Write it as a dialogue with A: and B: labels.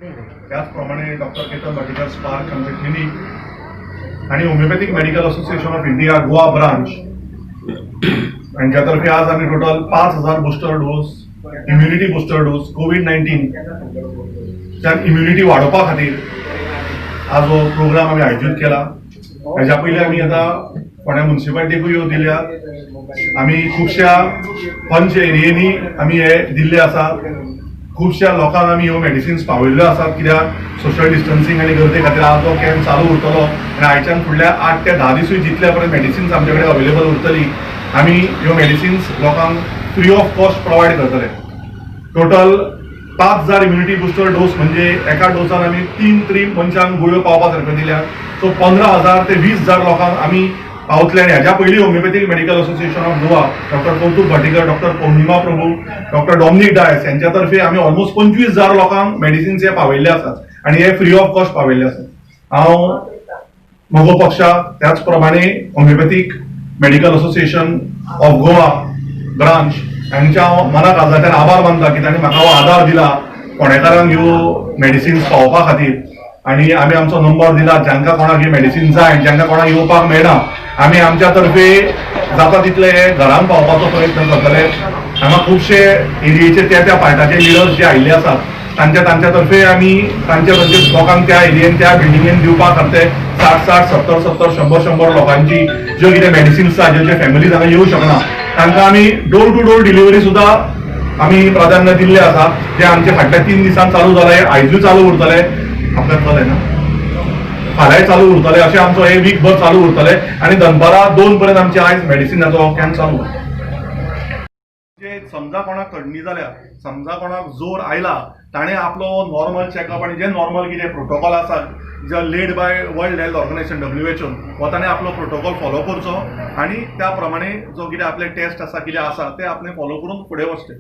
A: त्याचप्रमाणे doctor Ketan Bhatikar spark आमचे clinic आणि homeopathic medical association of India Goa branch यांच्यातर्फे आज आम्ही total 5,000 booster dose immunity booster dose कोविड-19 त्या इम्युनिटी वाडोवपा खातीर आज हो प्रोग्राम आम्ही आयोजित केला। हेच्या पयलीं आमी आता फोंड्या म्युनिसिपालिटीकूय ह्यो दिल्या, आमी खुबश्या पंच एरियेनी आमी हे दिल्ले आसा, खुबश्या लोकांक आमी ह्यो मेडिसिन्स पावयल्ल्यो आसात। कित्याक सोशल डिस्टन्सिंग आनी गर्दे खातीर आज तो कॅम्प चालू उरतलो आनी आयच्यान फुडल्या 8 ते 10 दिसूय जितल्या पर्यंत मेडिसिन्स आमचे कडेन अवेलेबल उरतली, आमी ह्यो मेडिसिन्स लोकांक फ्री ऑफ कॉस्ट प्रोवायड करतले। टोटल 5,000 इम्युनिटी बुस्टर डोस म्हणजे एका डोसान आमी 3 मनशांक गुळ्यो पावपा सारक्यो दिल्या। सो 15,000 ते 20,000 लोकांक आमी पावतले। आनी हेच्या पयलीं homeopathic medical association of Goa doctor कौतुक भाटीकर, डॉक्टर पौर्णिमा प्रभू, डॉक्टर डॉमिनिक डायस यांच्या तर्फे आमी ऑलमोस्ट 25,000 लोकांक मेडिसिन्स हे पावयल्ले आसात आनी हे फ्री ऑफ कॉस्ट पावयल्ले आसात। हांव म्हजो पक्ष त्याच प्रमाणे homeopathic medical association of Goa branch हांच्या मना काळजांतल्यान आभार मानता की तांणी म्हाका हो आदार दिला फोंडेकारांक ह्यो मेडिसिन्स पावोवपा खातीर। आनी आमी आमचो नंबर दिला, जांकां कोणाक ही मेडिसिन जाय, जांकां कोणाक येवपाक मेळना, आमी आमच्या तर्फे जाता तितले घरांत पावपाचो प्रयत्न करतले। हांगा खुबशे एरियेचे त्या पार्टाचे लिडर्स जे आयिल्ले आसात तांच्या तर्फे आमी तांचे लोकांक त्या एरियेन त्या बिल्डिंगेन दिवपा खातीर 60, 70, 100 लोकांची ज्यो कितें मेडिसिन्स आसा, ज्यांचे फॅमिलीज हांगा येवंक शकना, तांकां आमी डोर टू डोर डिलिव्हरी सुद्धा आमी प्राधान्य दिल्ले आसा, जे आमचे फाटल्या 3 दिसांक चालू जाले, आयजूय चालू उरतले, आपल्याक कळ्ळें ना, फाल्यांय चालू उरतले, अशें आमचो हे वीक भर चालू उरतले आनी दनपारां 2 पर्यंत आमचे आयज मेडिसिनाचो कॅम्प चालू। समजा कोणाक कडणी जाल्या, समजा कोणाक जोर आयला, ताणें आपलो नॉर्मल चेकअप आनी जे नॉर्मल कितें प्रोटोकॉल आसा जो led by World Health Organization WHO हो ताणें आपलो प्रोटोकॉल फॉलो करचो आनी त्या प्रमाणे जो कितें आपले टेस्ट आसा कितें आसा ते आपणे फॉलो करून फुडें वचचें।